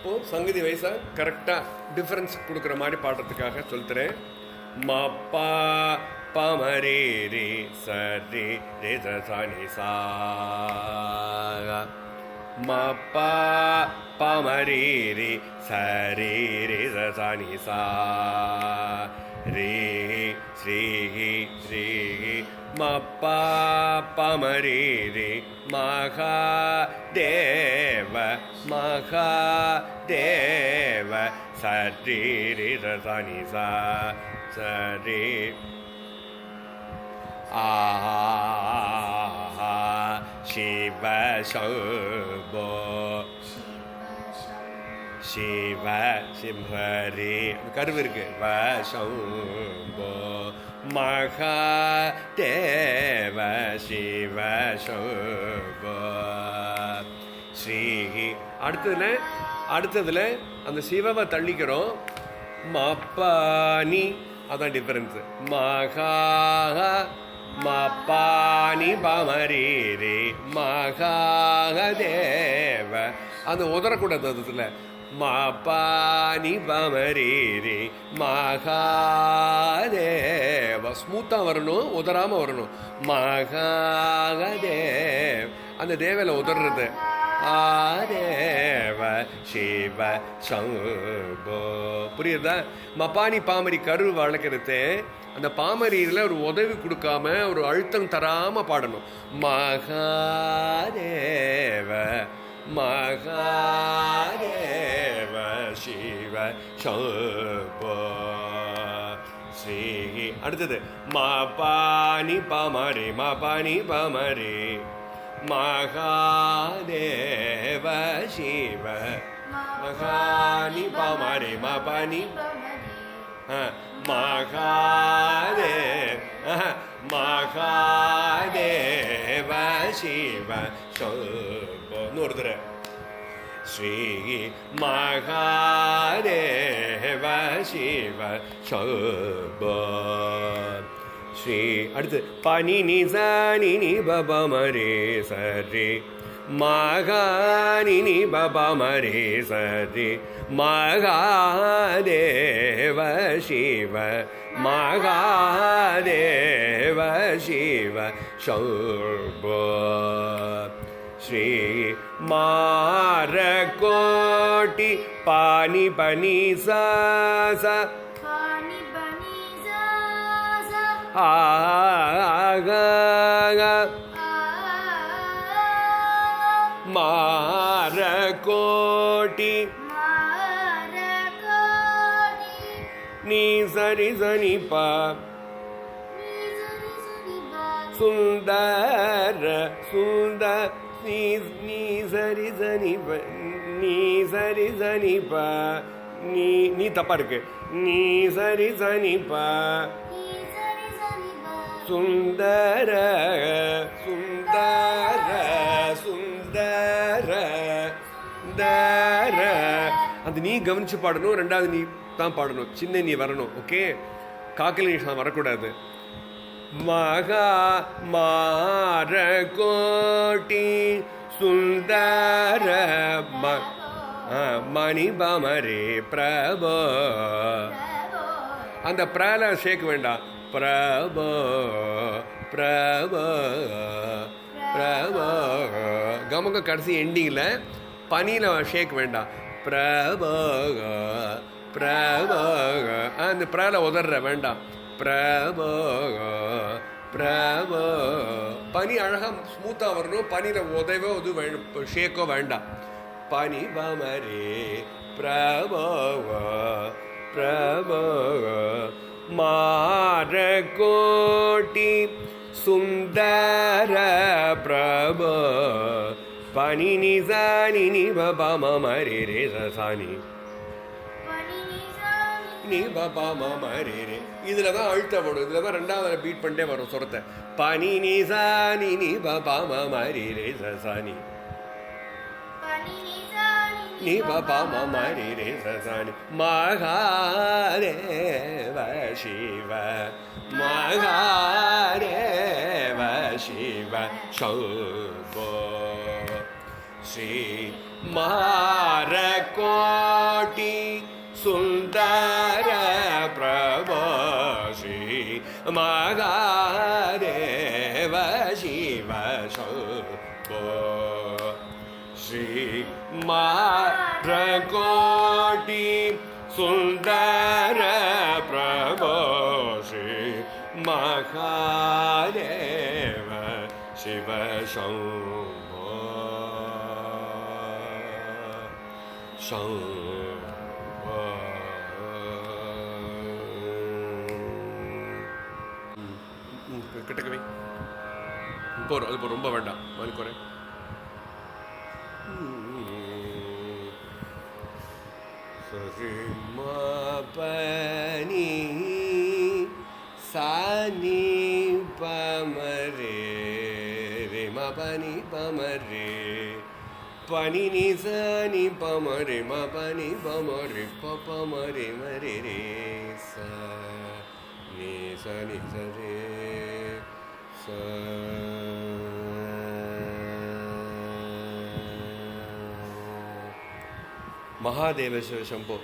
இப்போது சங்கதி வயசாக கரெக்டாக டிஃப்ரென்ஸ் கொடுக்குற மாதிரி பாடுறதுக்காக சொல்லித்தரேன். மா பா பமரே ரே சரி ரே சனி சா மா பா பமரே ரே சரி ரே சனி சா ரே ஸ்ரீ ஸ்ரீ மா பா பமரே ரே மகா தேவ மகா தேவ சரி ரே சனி சா சரி சிவ சம்போ சிவ சிம்ஹரி கருவு இருக்கு வசம்போ மகா தேவ சிவ சம்போ ஸ்ரீ. அடுத்ததுல அந்த சிவவை தள்ளிக்கிறோம். மப்பானி அதான் டிஃபரன்ஸ். மகா மப்பானி பமரே ரே மகாக தேவ அந்த உதரக்கூடாது. அதுல மப்பானி பமரே ரே மகாதேவ ஸ்மூத்தா வரணும், உதராம வரணும். மகாக தேவ அந்த தேவல உதறது. ஆதேவ சிவ சம்போ புரியுதா? மப்பானி பாமரி கரு வளர்க்கறது அந்த பாமரியில் ஒரு உதவி கொடுக்காம ஒரு அழுத்தம் தராம பாடணும். மகாதேவ மகாதேவ சிவ சம்போ ஸ்ரீ. அடுத்தது மபானி பாமரே மபானி பாமரே மகாதேவ சிவ மகானி பாமரே மபானி மகாதேவ சிவ சம்போ இன்னொருத்தர ஸ்ரீ மகாதேவ சிவ சம்போ ஸ்ரீ. அடுத்து பனி நிசானி நி பபமரே சரி மகானி நி பபமரே சரி மகாதேவ சிவ மகாதேவ சிவ சம்போ ஸ்ரீ. மாரகோட்டி பானி பனி சாச மாரகோட்டி நீ சரி சனி பா சுந்தர சுந்தர நீ சரி சனி நீ சரி சனி பா நீ தப்பா இருக்கு. நீ சரி சனி பா சுந்தர சுந்தர சுந்தர தர அந்த நீ கவனிச்சு பாடணும். ரெண்டாவது நீ தான் பாடணும். சின்ன நீ வரணும். ஓகே, காக்கலி நிஷா வரக்கூடாது. மகா மாரகோட்டி சுந்தர மணி பமரே பிரபோ அந்த பிரல சேர்க்க வேண்டாம். பிரபோ பிரபோ பிரபோ கமக கடைசி எண்டிங்கில் பனியில் ஷேக் வேண்டாம். பிரபோ பிரபோ அந்த பிரல உதற வேண்டாம். பிரபோ பிரபோ பனி அழகாக ஸ்மூத்தாக வரணும். பனியில் உதவோ இது ஷேக்கோ வேண்டாம். பனி பமரே பிரபோ பிரபோ மாரகோட்டி சுந்தர பிரபோ பனி நிசானி நி பமரே ரே சசானி நீ பமரே ரே. இதுல தான் அழுத்தம் வரும். இதுல தான் ரெண்டாவது பீட் பண்ணிட்டே வரும் சொரத்தை. பனி நிசானி நி பமரே ரே சசானி நீ பமரே ரே சசானி மகாதேவ சிவ மகாதேவ சிவ சம்போ ஸ்ரீ மாரகோ महादेव शिव शम्भो श्री महाकोटि सुन्दर प्रभो श्री महादेव शिव शम्भो शम्भो கிட்டக்கவே போகிறோம் அது இப்போ ரொம்ப வேண்டாம் மறுக்குறேன் சரி பனி சானி பமரே ரே மபனி பமரே பனி நி சானி பமரே மபனி பமரே பமரே மரே ரே ச நீ சனி சரே ச மகாதேவ சம்போ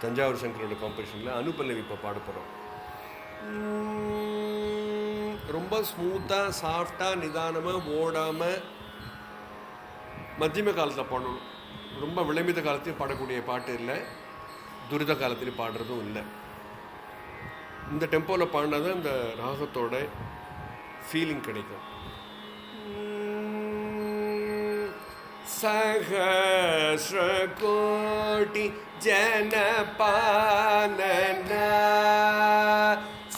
தஞ்சாவூர் சங்கரோட காம்படிஷனில் அனுபல்லவி இப்போ பாட போகிறோம். ரொம்ப ஸ்மூத்தாக சாஃப்டாக நிதானமாக ஓடாமல் மத்தியம காலத்தில் பாடணும். ரொம்ப விளம்பித காலத்தையும் பாடக்கூடிய பாட்டு இல்லை, துரித காலத்திலையும் பாடுறதும் இல்லை. இந்த டெம்போவில் பாடினாதான் அந்த ராகத்தோட ஃபீலிங் கிடைக்கும். सहस्रकोटि जनपालना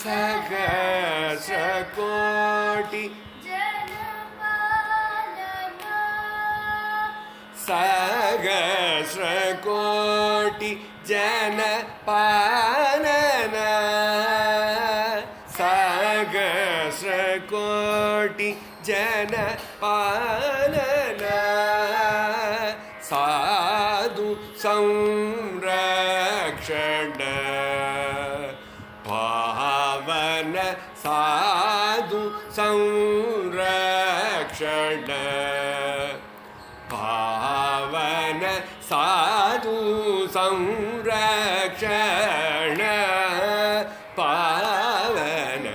सहस्रकोटि जनपालना सहस्रकोटि जनपालना सहस्रकोटि जनपालना साधु संरक्षण पावन साधु संरक्षण पावन साधु संरक्षण पावन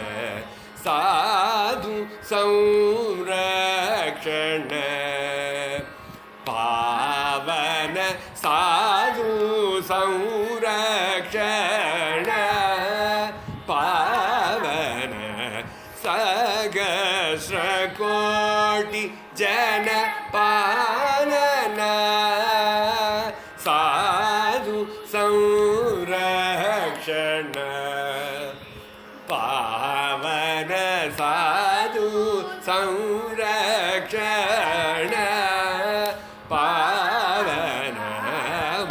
साधु संरक्षण पावन साधु संरक्षण पावन सहस्रकोटि जनपालना साधु संरक्षण पावन साधु संरक्षण पावन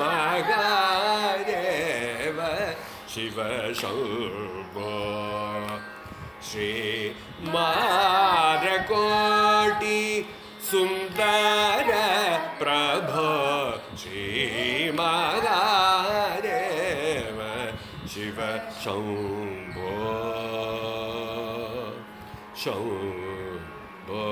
महादेव शिव शम्भो श्री महाकोटि सुन्दर प्रभो श्री महादेव शिव शम्भो शम्भो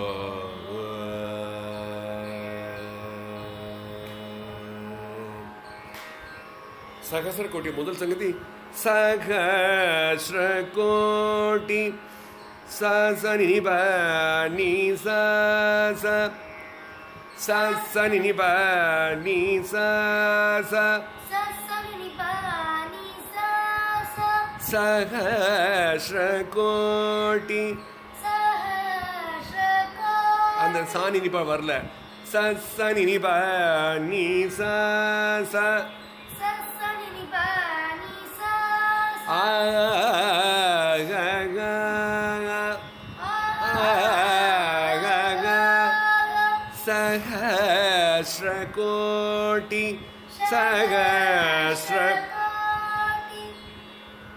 सहस्रकोटि முதல் சங்கதி सहस्रकोटि स स नि नि प नि स स स स नि नि प नि स स सहस्रकोटि அந்த சா நி நி ப வரல स स नि नि प नि स स सहस्रकोटि सहस्र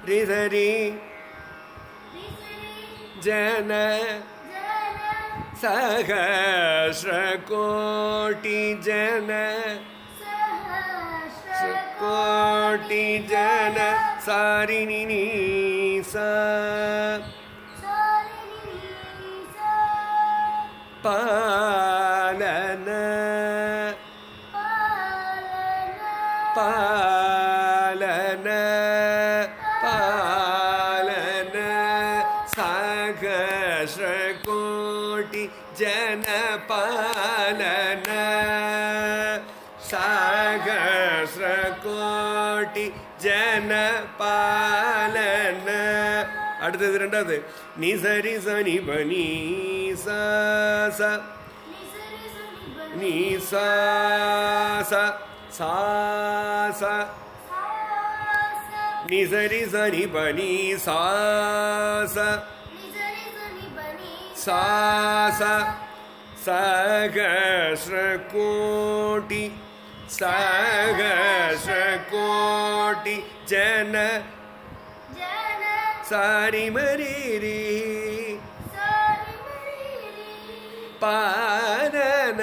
रिधरि जन सहस्रकोटि जन कोटि जन सारिणी सा पालन पालन पालन சகஸ்ரகோட்டி ஜனபாலன. அடுத்தது ரெண்டாவது நிசரி சனி பனி ச நீ சா நிசரி சனி பனி சா சகஸ்ரகோட்டி சகஸ்ரகோட்டி ஜன சாரி மரீரி பாரன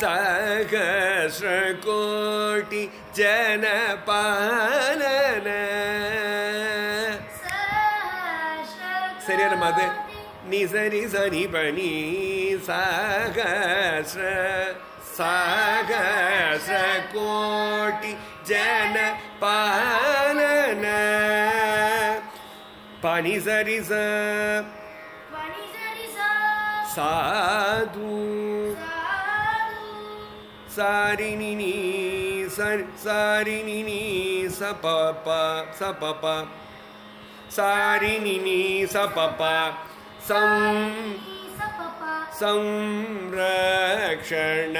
சகஸ்ரகோட்டி ஜன பாலன. சரியான மாது நிசரி சனி பனி சகஸ்ரகோட்டி ஜன பாலன. பனி சரி சாது சாரிணி சாரிணி சபப சாரிணி சபப संरक्षण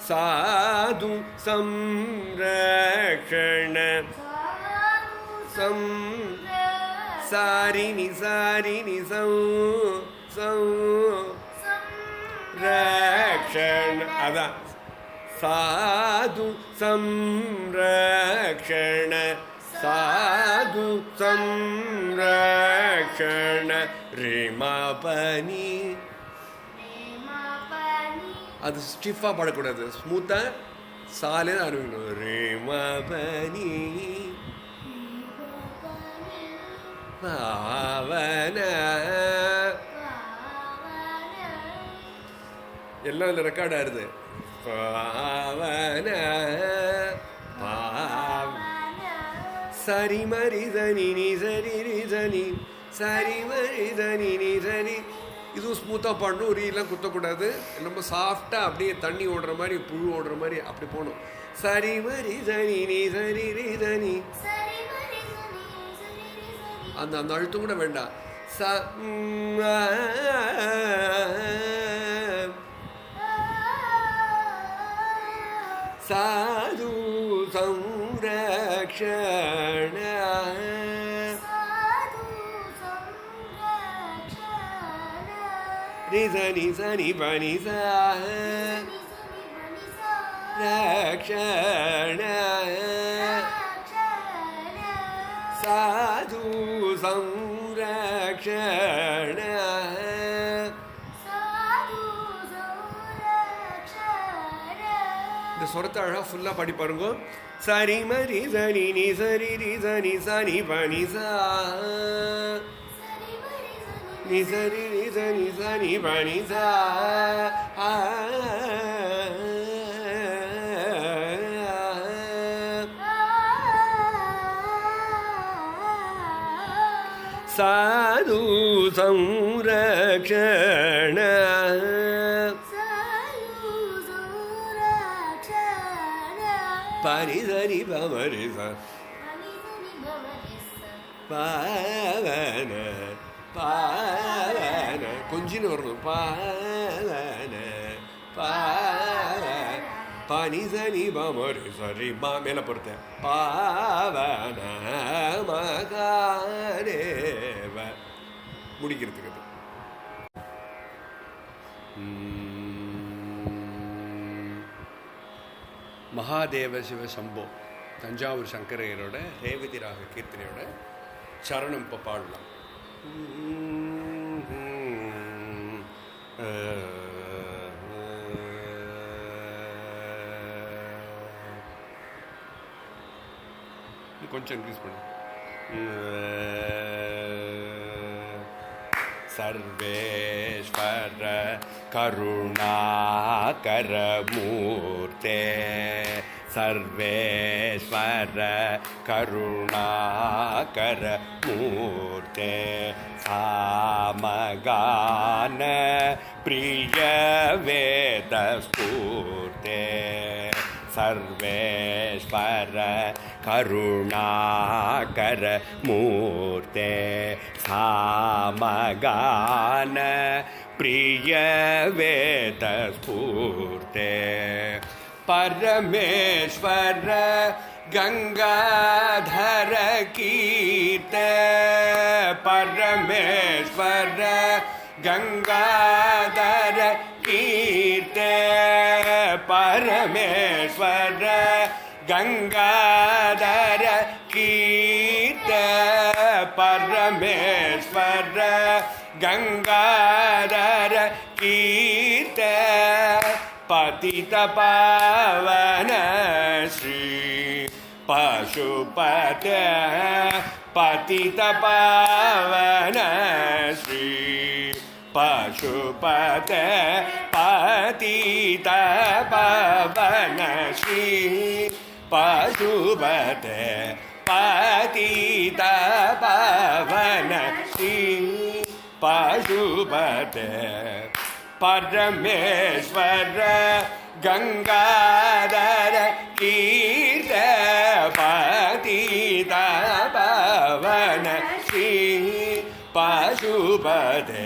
साधु संरक्षण सारिणि संरक्षण अदा साधु संरक्षण साधु संरक्षण रेमापनी. அது ஸ்டிஃபாக பாடக்கூடாது, ஸ்மூத்தாக சாலே தான் ஆரம்பிக்கணும். ரேமாபனி பாவன எல்லாம் இதில் ரெக்கார்ட் ஆகுது. பாவன சரி மரி தனி நீ சரி தனி சரி மரி தனி நீ சரி. இதுவும் ஸ்மூத்தாக பாடணும், ரீலாம் குத்தக்கூடாது. ரொம்ப சாஃப்டாக அப்படியே தண்ணி ஓடுற மாதிரி புழு ஓடுற மாதிரி அப்படி போகணும். சரி மரி தனி நீ சரி தனி அந்த அந்த அழுத்தம் கூட வேண்டாம். சாது संरक्षण रिजनि सनि बनि रक्षण साधु संरक्षण. இந்த சொரத்தை அழகாக ஃபுல்லாக பாடி பாருங்க. சரி மரி சனி நீ சரி ரி சனி சனி பனி சா நீ சரி ரி சனி சனி பனி சா சாது संरक्षण பனி சரி பமரி பாவன பாவன கொஞ்சின்னு வரணும். பாவன பனி சனி பமரி சரி மா மேலே பொறுத்த பாவன மகாரேவ முடிக்கிறதுக்கு. மகாதேவ சிவ சம்போ தஞ்சாவூர் சங்கரையரோட ரேவதி ராக கீர்த்தனையோட சரணம் இப்போ பாடலாம். கொஞ்சம் இன்க்ரீஸ் பண்ணு. सर्वेश्वर करुणाकर मूर्ते सर्वेश्वर करुणाकर मूर्ते सामगान प्रिय वेद स्फूर्ते सर्वेश्वर करुणाकर मूर्ते सामगान प्रिय वेद स्फूर्ते परमेश्वर गंगाधर कीर्ते परमेश्वर गंगाधर कीर्ते परमेश्वर गंगाधर कीर्ते परमेश्वर गंगाधर कीर्ते पतित पावन श्री पशुपते पतित पावन श्री पशुपते पतित पावन श्री पशुपते पतित पावन श्री पशुपते परमेश्वर गंगाधर कीर्ते पतित पावन श्री पशुपते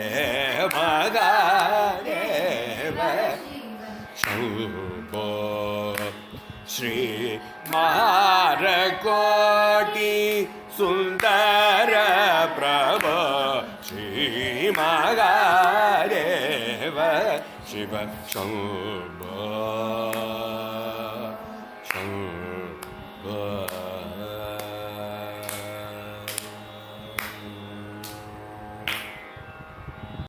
महादेव शंभो श्री महारकोटि सुंदर प्रभो श्री महादेव शिव शंभो शंभो